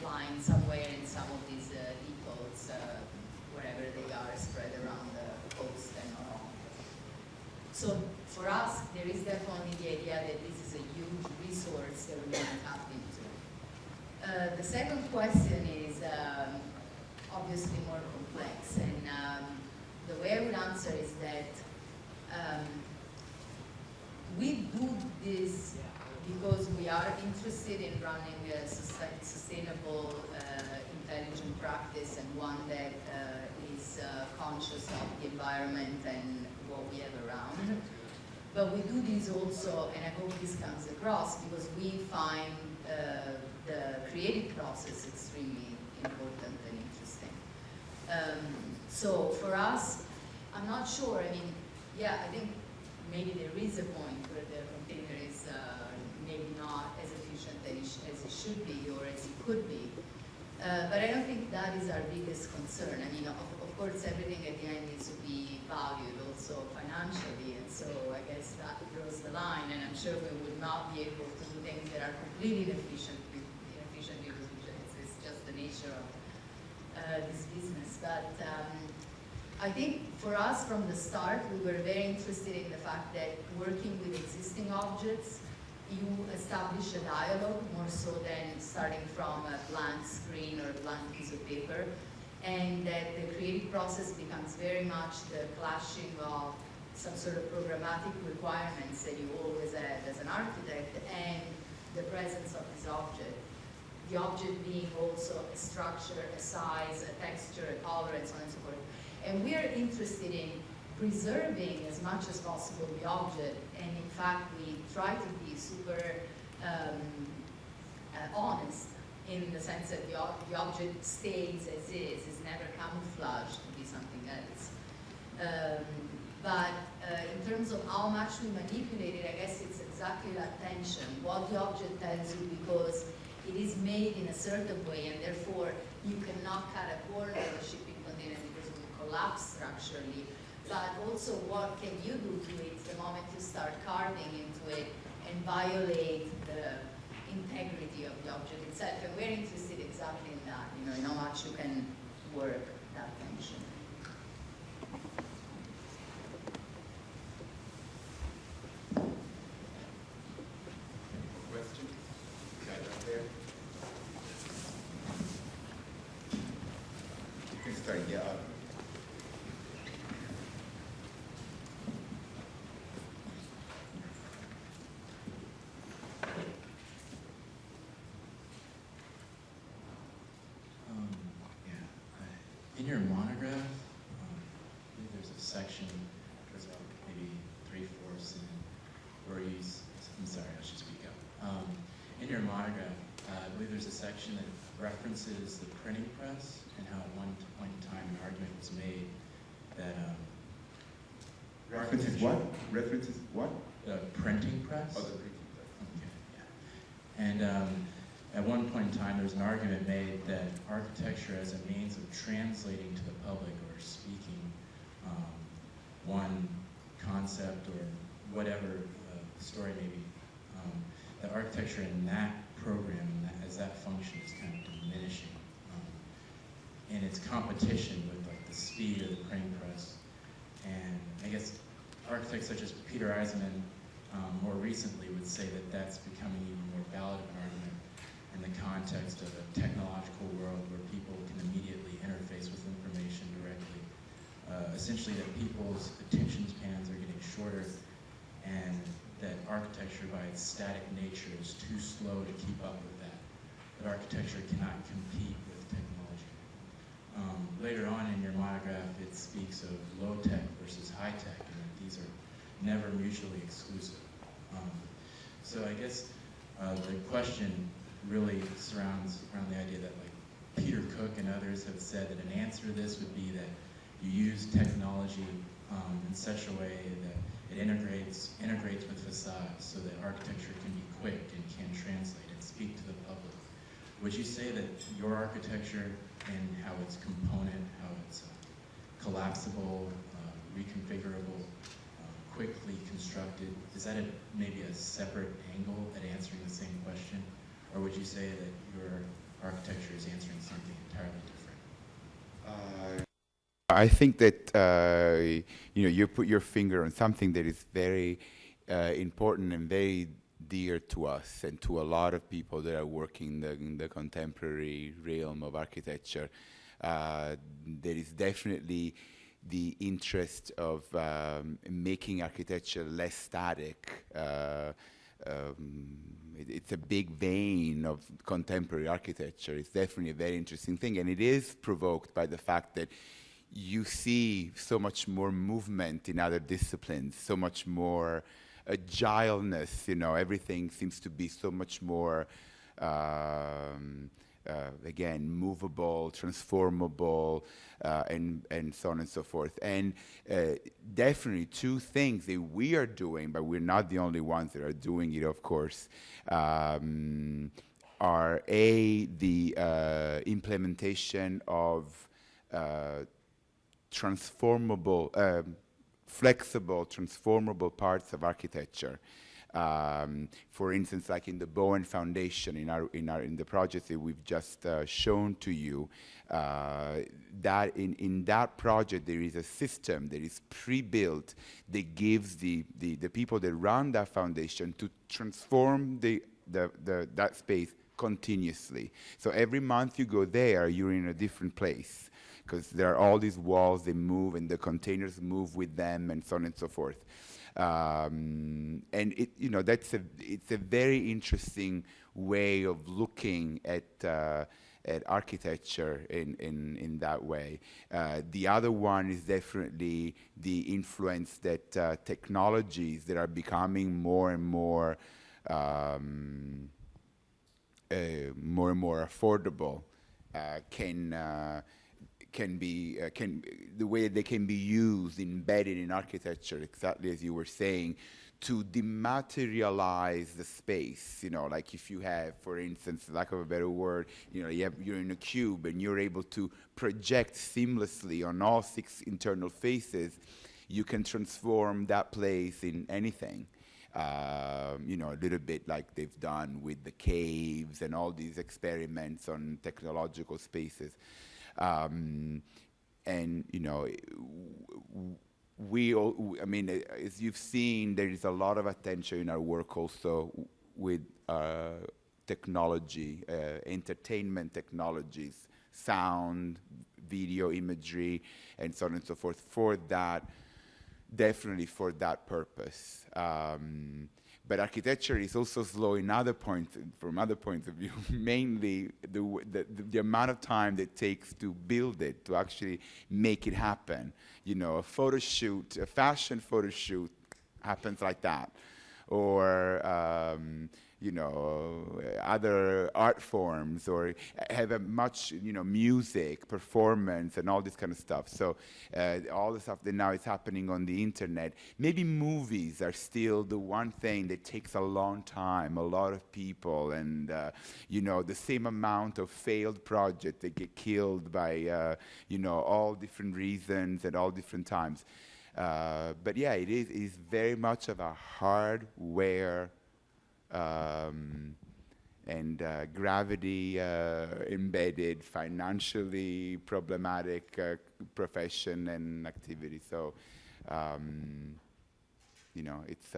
lying somewhere in some of these depots, wherever they are spread around the coast and all. So for us, there is definitely the idea that this is a huge resource that we want to tap into. The second question is obviously more complex, and the way I would answer is that we do this because we are interested in running a sustainable, intelligent practice, and one that is conscious of the environment and what we have around. But we do this also, and I hope this comes across, because we find the creative process extremely important and interesting. So for us, I'm not sure, I mean, yeah, I think maybe there is a point where the container is maybe not as efficient as it should be or as it could be. But I don't think that is our biggest concern. I mean, of course, everything at the end needs to be valued also financially, and so I guess that draws the line, and I'm sure we would not be able to do things that are completely inefficient because it's just the nature of this business. But I think for us from the start, we were very interested in the fact that working with existing objects, you establish a dialogue more so than starting from a blank screen or a blank piece of paper, and that the creative process becomes very much the clashing of some sort of programmatic requirements that you always have as an architect and the presence of this object. The object being also a structure, a size, a texture, a color, and so on and so forth. And we are interested in preserving as much as possible the object, and in fact we try to be super honest in the sense that the object stays as is never camouflaged to be something else. But in terms of how much we manipulate it, I guess it's exactly that tension. What the object tells you because it is made in a certain way, and therefore you cannot cut a corner of a shipping container because it will collapse structurally. But also, what can you do to it the moment you start carving into it and violate the integrity of the object itself? And we're interested exactly in that, in how much you can work that tension. Question? Guy right there. You can start, yeah. In your monograph, I believe there's a section, there's about maybe 3/4 in where you I'm sorry, I should speak up. In your monograph, I believe there's a section that references the printing press and how at one point in time an argument was made that References what? References what? the printing press. Oh, the printing press. Okay, yeah. And at one point in time, there was an argument made that architecture as a means of translating to the public or speaking one concept or whatever the story may be, that architecture in that program, as that function is kind of diminishing in its competition with like the speed of the printing press. And I guess architects such as Peter Eisenman more recently would say that that's becoming even more valid of an argument in the context of a technological world where people can immediately interface with information directly. Essentially that people's attention spans are getting shorter and that architecture by its static nature is too slow to keep up with that. That architecture cannot compete with technology. Later on in your monograph, it speaks of low-tech versus high-tech, and that these are never mutually exclusive. So I guess the question really surrounds around the idea that like Peter Cook and others have said that an answer to this would be that you use technology in such a way that it integrates with facades so that architecture can be quick and can translate and speak to the public. Would you say that your architecture and how it's component, how it's collapsible, reconfigurable, quickly constructed, is that maybe a separate angle at answering the same question? Or would you say that your architecture is answering something entirely different? I think that you put your finger on something that is very important and very dear to us and to a lot of people that are working in the contemporary realm of architecture. There is definitely the interest of making architecture less static. It's a big vein of contemporary architecture. It's definitely a very interesting thing, and it is provoked by the fact that you see so much more movement in other disciplines, so much more agileness, everything seems to be so much more, again, movable, transformable, and so on and so forth. And definitely two things that we are doing, but we're not the only ones that are doing it, of course, are the implementation of transformable, flexible, transformable parts of architecture. For instance, like in the Bowen Foundation, in the project that we've just shown to you, that in that project there is a system that is pre-built that gives the people that run that foundation to transform that space continuously. So every month you go there, you're in a different place, because there are all these walls, they move, and the containers move with them, and so on and so forth. And it's a very interesting way of looking at architecture in that way. The other one is definitely the influence that technologies that are becoming more and more more and more affordable, the way they can be used, embedded in architecture, exactly as you were saying, to dematerialize the space. Like if you have, for instance, lack of a better word, you're in a cube and you're able to project seamlessly on all 6 internal faces, you can transform that place in anything. A little bit like they've done with the caves and all these experiments on technological spaces. As you've seen, there is a lot of attention in our work also with technology, entertainment technologies, sound, video, imagery, and so on and so forth, definitely for that purpose. But architecture is also slow from other points of view, mainly the amount of time that it takes to build it, to actually make it happen. A photo shoot, a fashion photo shoot happens like that. Or, other art forms, or have a much, music, performance, and all this kind of stuff. So all the stuff that now is happening on the internet. Maybe movies are still the one thing that takes a long time, a lot of people, and, the same amount of failed projects that get killed by, all different reasons at all different times. But yeah, it is very much of a hardware and gravity embedded, financially problematic profession and activity. So, it's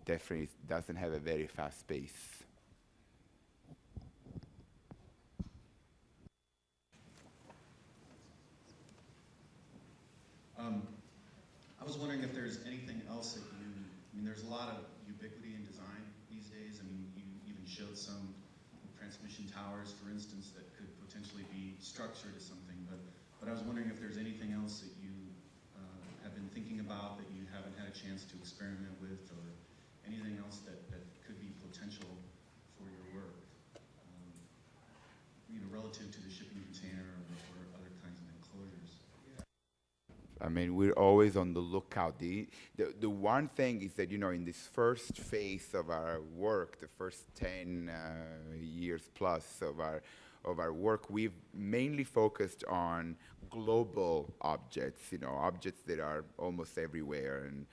definitely doesn't have a very fast pace. I was wondering if there's anything else that there's a lot of ubiquity in design these days. You even showed some transmission towers, for instance, that could potentially be structured as something, but I was wondering if there's anything else that you have been thinking about that you haven't had a chance to experiment with, or anything else that could be potential for your work, relative to the shipping container or other kinds of enclosures. We're always on the lookout. The one thing is that, in this first phase of our work, the first 10 years plus of our work, we've mainly focused on global objects, objects that are almost everywhere and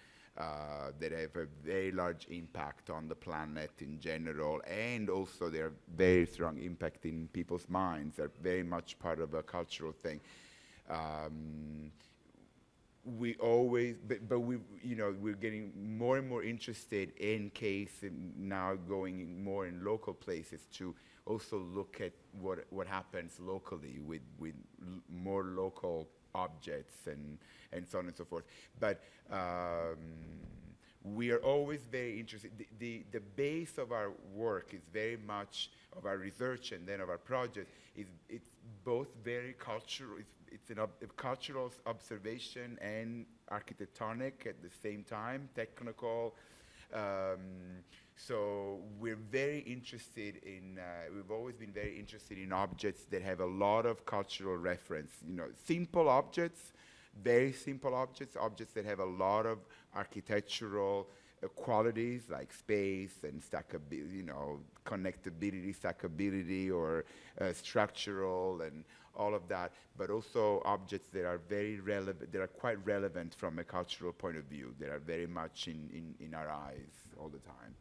that have a very large impact on the planet in general, and also they're very strong impact in people's minds. They're very much part of a cultural thing. We always, but we're getting more and more interested in case now going more in local places to also look at what happens locally with more local objects and so on and so forth. But we are always very interested. The base of our work is very much of our research and then of our project it's both very cultural. It's a cultural observation and architectonic at the same time, technical. So we're very interested in, we've always been very interested in objects that have a lot of cultural reference. Simple objects, very simple objects, objects that have a lot of architectural qualities like space and stackability, connectability, stackability, or structural and all of that, but also objects that are very relevant, that are quite relevant from a cultural point of view, that are very much in our eyes all the time.